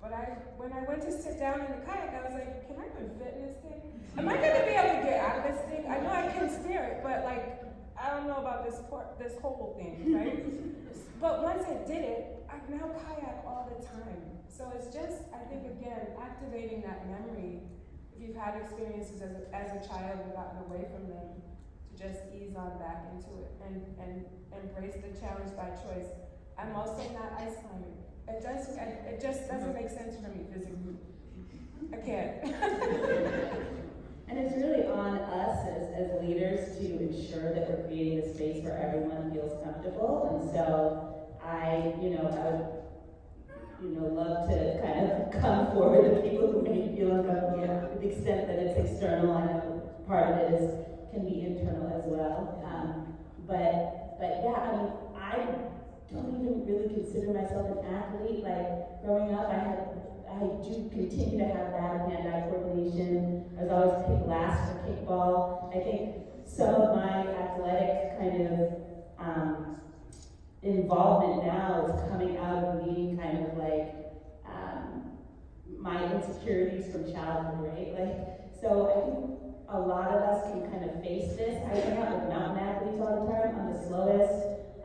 but when I went to sit down in the kayak, I was like, can I even fit in this thing? Am I gonna be able to get out of this thing? I know I can steer it, but like, I don't know about this whole thing, right? But once I did it, I now kayak all the time. So it's just, I think again, activating that memory. If you've had experiences as a child and gotten away from them, to just ease on back into it and embrace the challenge by choice. I'm also not ice climbing. It just doesn't make sense for me physically. I can't. And it's really on us as leaders to ensure that we're creating a space where everyone feels comfortable. And so I would, love to kind of come forward with people who make you feel uncomfortable to the extent that it's external. I know part of it can be internal as well. But yeah, I mean, I don't even really consider myself an athlete. Like growing up, I do continue to have bad hand-eye coordination. I was always picked last for kickball. I think some of my athletic kind of involvement now is coming out of me kind of like my insecurities from childhood, right? Like, so I think a lot of us can kind of face this. I hang out with mountain athletes all the time. I'm the slowest.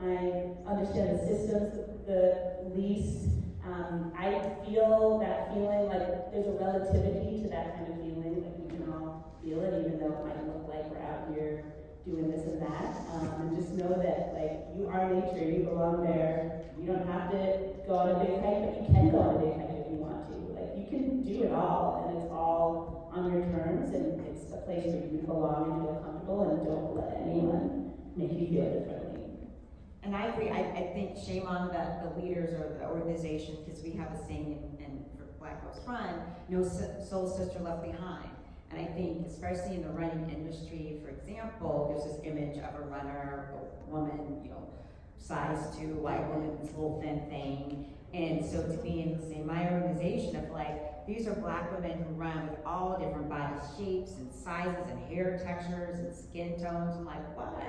I understand the systems the least. I feel that feeling like there's a relativity to that kind of feeling, like we can all feel it, even though it might look like we're out here doing this and that. And just know that like you are nature, you belong there. You don't have to go on a big hike, but you can go on a big hike if you want to. Like you can do it all, and it's all on your terms, and it's a place where you belong and feel comfortable, and don't let anyone make you feel differently. And I agree. I think shame on the leaders or the organization, because we have a saying in for Black Girls Run, no soul sister left behind. And I think, especially in the running industry, for example, there's this image of a runner, a woman, size 2, white woman, this little thin thing. And so to be in, say, my organization of like, these are Black women who run with all different body shapes and sizes and hair textures and skin tones. I'm like, what?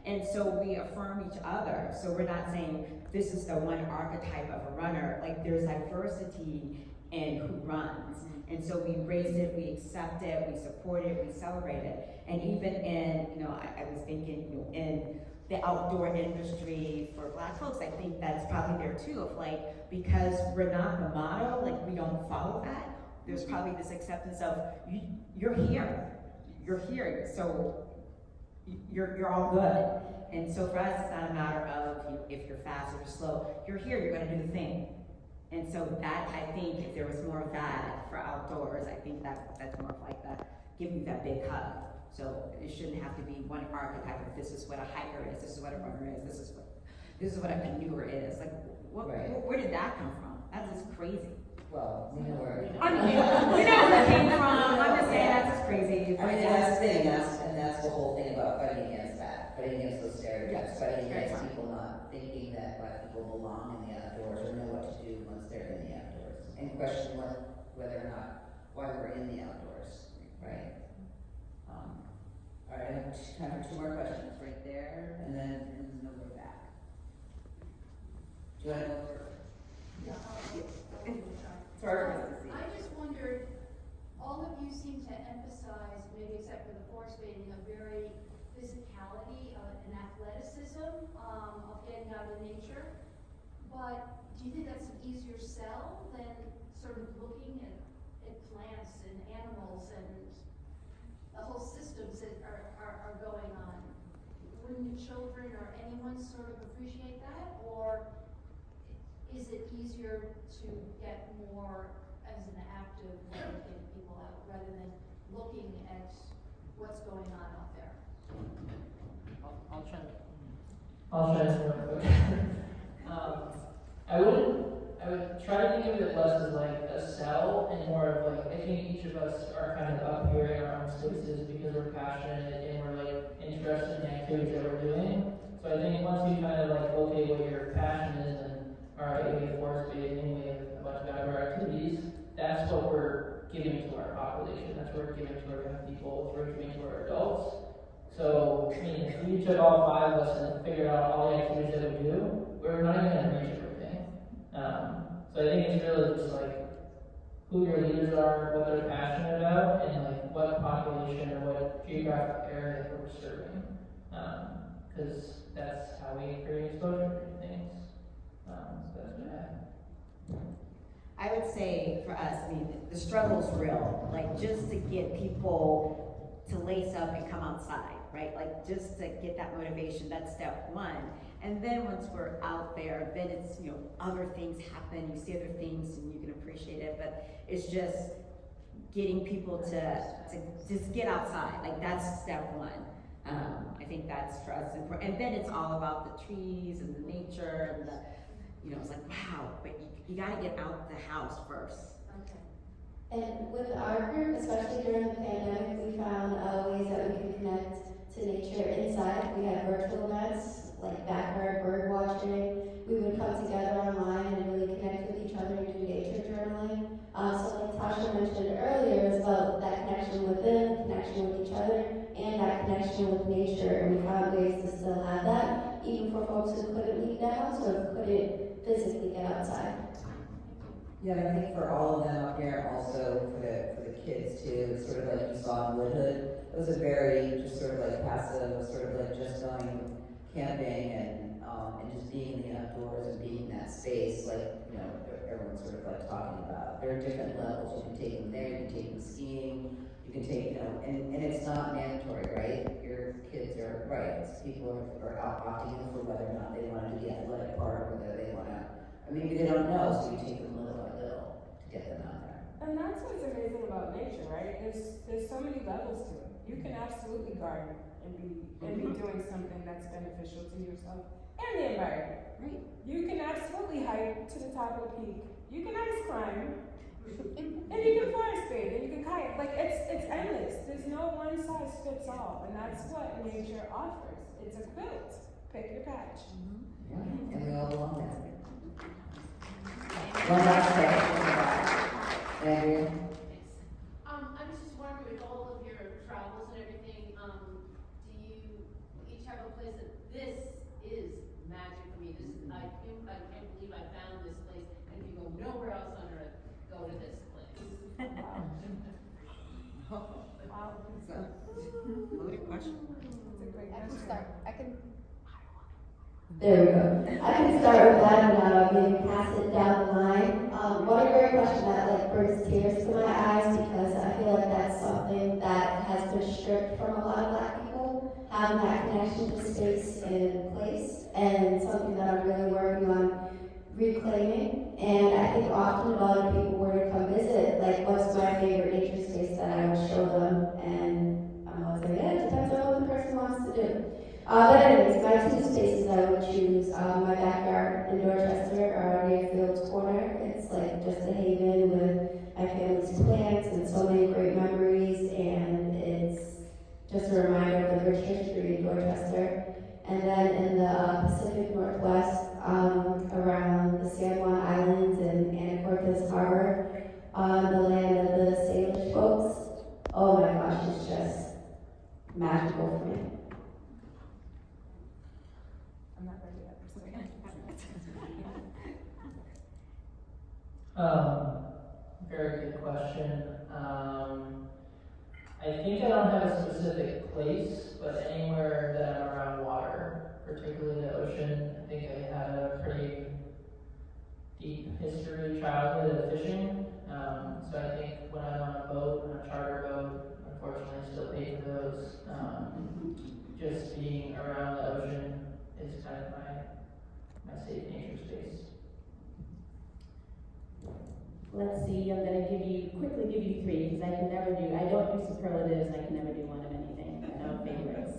And so we affirm each other. So we're not saying this is the one archetype of a runner. Like there's diversity in who runs. And so we embrace it, we accept it, we support it, we celebrate it. And even in, I was thinking, in the outdoor industry for Black folks, I think that's probably there too, of like, because we're not the model, like we don't follow that, there's probably this acceptance of, you're here, so you're all good. And so for us, it's not a matter of if you're fast or slow, you're here, you're gonna do the thing. And so that, I think, if there was more of that for outdoors, I think that's more of like that, giving you that big hug. So it shouldn't have to be one archetype of this is what a hiker is, this is what a runner is, this is what a canoer is. Like, where did that come from? That's just crazy. Well, we know where. I mean, we know where it came from. I'm just saying that's just crazy. I mean, that's the thing, and that's the whole thing about fighting against that, fighting against those stereotypes, fighting against people not thinking that Black people belong in the outdoors or know what to do once they're in the outdoors, and question whether or not why we're in the outdoors, right? All right, I have time for 2 more questions right there, and then no way back. Do you want to go first? I just wondered, all of you seem to emphasize, maybe except for the forest bathing, a very physicality and athleticism of getting out of nature. But do you think that's an easier sell than sort of looking at plants and animals and the whole systems that are going on? wouldn't children or anyone sort of appreciate that? Or is it easier to get more as an active way of getting people out rather than looking at what's going on out there? I'll try this real quick. I would try to think of it less as like a cell and more of like, I think each of us are kind of up here in our own spaces because we're passionate and we're like interested in the activities that we're doing. So I think once you kind of like locate what your passion is and alright, we have forest bathing, we have a bunch of outdoor activities, that's what we're giving to our population, that's what we're giving to our young people, that's what we're giving to our adults. So, I mean, if we took all 5 of us and figured out all the activities that we do, we're not even going to reach everything. So I think it's really just like who your leaders are, what they're passionate about, and like what population or what geographic area we're serving. Because that's how we create exposure to things. So that's what I have. I would say for us, I mean, the struggle's real. Like just to get people to lace up and come outside, right? Like just to get that motivation, that's step one. And then once we're out there, then it's, you know, other things happen, you see other things and you can appreciate it, but it's just getting people to just get outside. Like that's step one. I think that's for us important. And then it's all about the trees and the nature and the, you know, it's like, wow, but you gotta get out the house first. Okay. And with our group, especially during the pandemic, we found ways that we can connect to nature inside. We had virtual events, like backyard bird watching. We would come together online and really connect with each other and do nature journaling. So like Tasha mentioned earlier, it's about that connection with them, connection with each other, and that connection with nature. And we found ways to still have that, even for folks who couldn't leave the house or couldn't physically get outside. Yeah, and I think for all of them up here, also for the kids too, sort of like you saw in Woodhood, it was a very just sort of like passive, sort of like just going camping and just being in the outdoors and being in that space, like, you know, everyone's sort of like talking about. There are different levels. You can take them there, you can take them skiing, you can take, you know, and it's not mandatory, right? Your kids are, right, people are opting in for whether or not they want to do the athletic part or whether they want to, or maybe they don't know, so you take them little by little to get them out there. And that's what's amazing about nature, right? There's so many levels to it. You can absolutely garden and be doing something that's beneficial to yourself and the environment. Right. You can absolutely hike to the top of the peak. You can ice climb, and you can forest bathe, and you can kayak. Like it's endless. There's no one size fits all, and that's what nature offers. It's a quilt. Pick your patch. Yeah, and we all belong there. One last question. Andrea? I was just wondering, with all of your travels and everything, do you each have a place that this is magic for me? This is, I can't believe I found this place, and if you go nowhere else on earth, go to this place. Wow. Loaded question. It's a great I can question. start. There we go. I can start with that and maybe pass it down the line. One great question that like brings tears to my eyes because I feel like that's something that has been stripped from a lot of Black people, having that connection to space and place, and something that I'm really working on reclaiming. And I think often if other people were to come visit, like what's my favorite nature space that I would show them, and I'm always like, yeah, it depends on what the person wants to do. But anyways, my 2 spaces I would choose, my backyard in Dorchester or near Fields Corner. It's like just a haven with my family's plants and so many great memories, and it's just a reminder of the rich history in Dorchester. And then in the Pacific Northwest, around the San Juan Islands and Anacortes Harbor, the land of the Salish folks. Oh my gosh, it's just magical for me. I'm not ready yet. Very good question. I think I don't have a specific place, but anywhere that I'm around water, particularly the ocean. I think I had a pretty deep history, childhood of fishing. So I think when I'm on a boat, on a charter boat, unfortunately I still pay for those. just being around the ocean is kind of my safe nature space. Let's see, I'm gonna quickly give you three, because I don't do superlatives, I can never do one of anything, no favorites.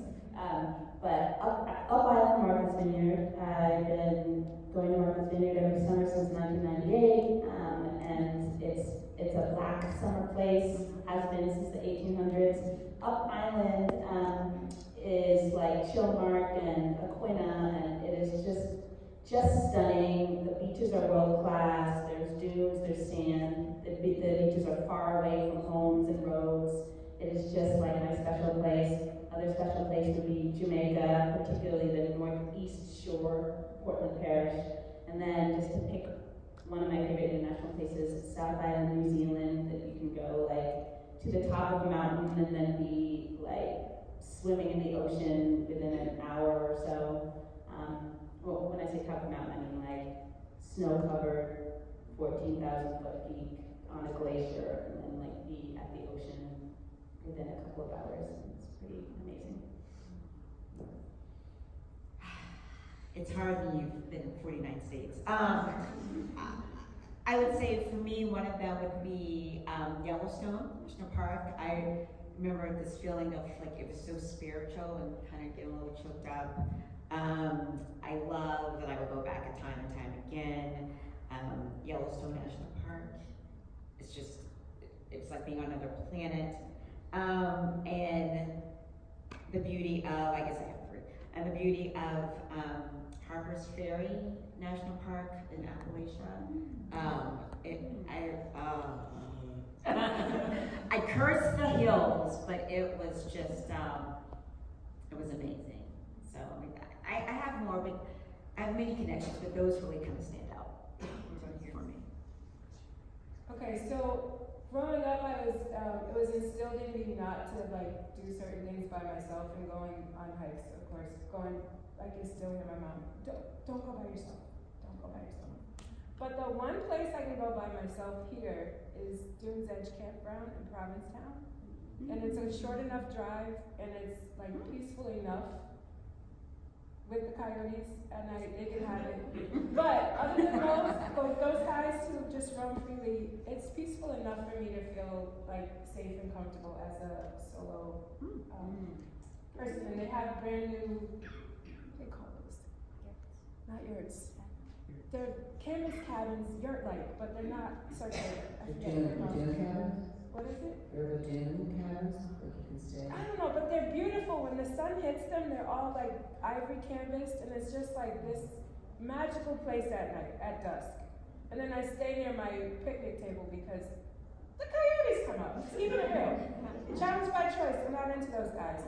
But up Island Martha's Vineyard, I've been going to Martha's Vineyard every summer since 1998, and it's a black summer place, has been since the 1800s. Up Island is like Chilmark and Aquina, and it is just stunning. The beaches are world class. There's dunes, there's sand. The beaches are far away from homes and roads. It is just like my special place. Other special place would be Jamaica, particularly the northeast shore, Portland Parish. And then just to pick one of my favorite international places, South Island, New Zealand, that you can go like to the top of a mountain and then be like swimming in the ocean within an hour or so. Well, when I say top of the mountain, I mean like snow-covered, 14,000 foot peak on a glacier, and then like be at the ocean within a couple of hours. It's pretty amazing. It's hard when you've been in 49 states. I would say for me, one of them would be Yellowstone National Park. I remember this feeling of like it was so spiritual and kind of getting a little choked up. I love that I would go back time and time again. Yellowstone National Park. It's like being on another planet. And the beauty of, I guess I have three, and the beauty of Harper's Ferry National Park in Appalachia. I cursed the hills, but it was just, it was amazing. So I have more, but I have many connections, but those really kind of stand out for me. Okay, so growing up, it was instilled in me not to like do certain things by myself, and going on hikes, of course, like instilling in my mom, don't go by yourself, don't go by yourself. But the one place I can go by myself here is Dunes Edge Campground in Provincetown, and it's a short enough drive, and it's like peaceful enough. With the coyotes at night, they can have it. But other than those guys who just roam freely, it's peaceful enough for me to feel like safe and comfortable as a solo person. And they have brand new, what do they call those? Not yurts. They're canvas cabins, yurt-like, but they're not circular. I forget what they're called. Dune cabins? What is it? They're the dune cabins, like you can stay. I don't know, but they're beautiful. When the sun hits them, they're all like ivory canvased, and it's just like this magical place at night, at dusk. And then I stay near my picnic table because the coyotes come out. It's even a real. Challenge by choice, I'm not into those guys.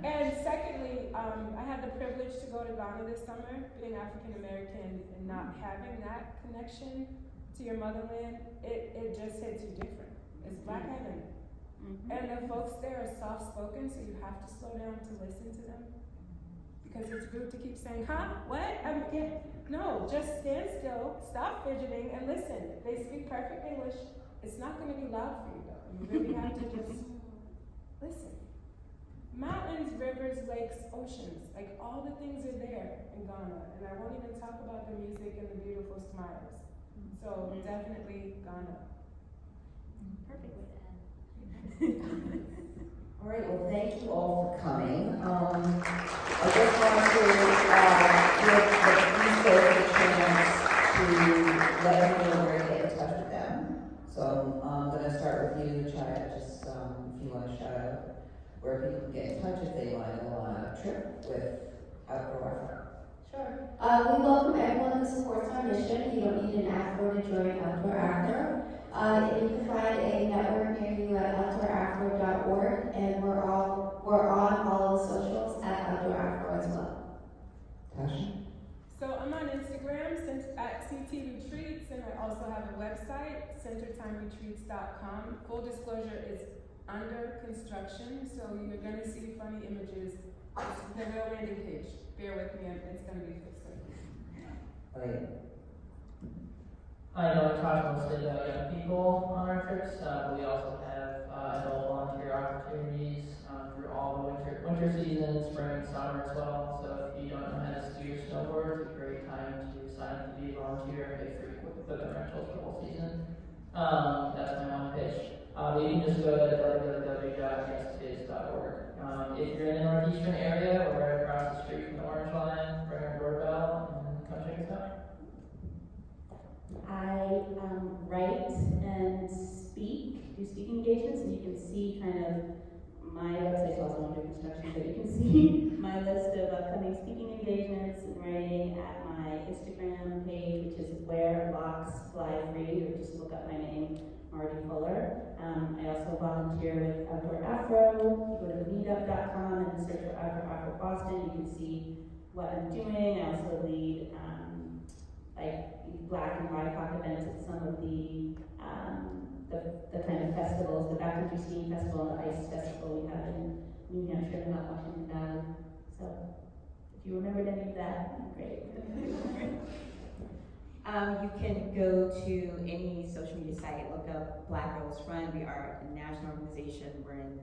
And secondly, I had the privilege to go to Ghana this summer, being African American and not having that connection to your motherland, it just hits you different. It's Black Heaven. And the folks there are soft-spoken, so you have to slow down to listen to them. Because it's rude to keep saying, huh, what? No, just stand still, stop fidgeting, and listen. They speak perfect English. It's not going to be loud for you, though. You really have to just listen. Mountains, rivers, lakes, oceans, like all the things are there in Ghana. And I won't even talk about the music and the beautiful smiles. So definitely Ghana. Perfect way to end. All right, well, thank you all for coming. I just want to give the chance to let them know where to get in touch with them. So I'm going to start with you, Chaya, just if you want to shout out where people can get in touch if they want to go on a trip with Outdoor Afro. Sure. We welcome everyone who supports our mission. You don't need an Afro to join Outdoor Afro. You can find a network near you at outdoorafro.org, and we're on all the socials at Outdoor Afro as well. Tasha? So I'm on Instagram at ctretreats, and I also have a website, centertimeretreats.com. Full disclosure, is under construction, so you're going to see funny images. It's the real landing page. Bear with me, it's going to be fixed. Right. I know I talked mostly about young people on our trips, but we also have adult volunteer opportunities through all the winter season, spring, summer as well. So if you don't know how to ski or snowboard, it's a great time to sign up to be a volunteer and pay for equipment rentals for the whole season. That's my one pitch. You can just go to www.yestiz.org. If you're in the northeastern area, we're right across the street from the Orange Line. Ring our doorbell and come check us out. I write and speak, do speaking engagements, and you can see kind of my website's also under construction, but you can see my list of upcoming speaking engagements and writing at my Instagram page, which is where blocks fly free, or just look up my name, Mardi Fuller. I also volunteer with Outdoor Afro. You go to meetup.com and search for Outdoor Afro Boston. You can see what I'm doing. I also lead like Black and BIPOC events at some of the kind of festivals, the backcountry skiing festival and the ice festival we have in New Hampshire and Mount Washington Valley. So if you remembered any of that, great. You can go to any social media site, look up Black Girls Run. We are a national organization. We're in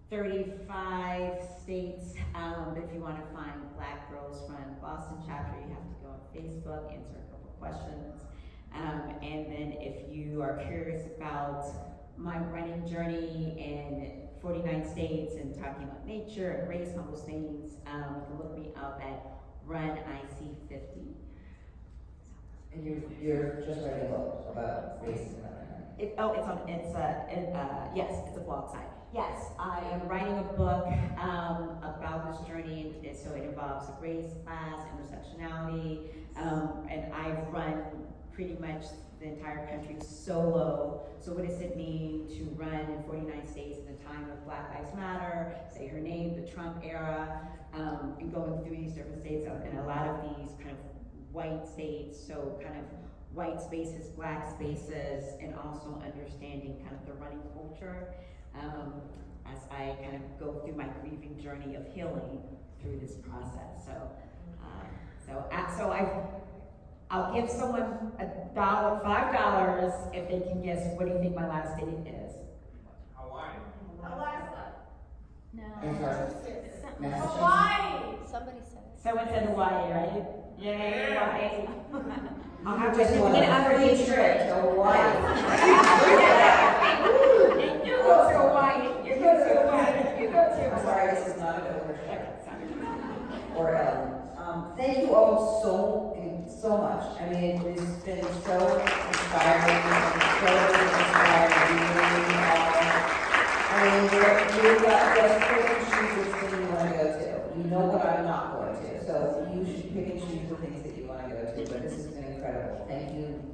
35 states. But if you want to find Black Girls Run Boston chapter, you have to go on Facebook, answer a couple questions. And then if you are curious about my running journey in 49 states and talking about nature and race and all those things, you can look me up at Run IC50. And you're just writing a book about race and that. Yes, it's a blog site. Yes, I am writing a book about this journey, and so it involves race, class, intersectionality, and I've run pretty much the entire country solo. So what does it mean to run in 49 states in the time of Black Lives Matter, say her name, the Trump era, and going through these different states, and a lot of these kind of white states, so kind of white spaces, Black spaces, and also understanding kind of the running culture as I kind of go through my grieving journey of healing through this process. I'll give someone $5 if they can guess what do you think my last state is. Hawaii. Alaska. No. Massachusetts. Hawaii. Somebody said it. Someone said Hawaii, right? Yay, Hawaii. I'll have to Just want get a under free these trip to Hawaii. You go to Hawaii. You go to Hawaii. You go to I'm Hawaii. sorry, this is not a good Okay, sorry. or thank you all so much. I mean, it has been so inspiring, incredibly inspiring. You've got the pick and choose which thing you want to go to. You know what I'm not going to, so you should pick and choose the things that you want to go to. But this has been incredible. Thank you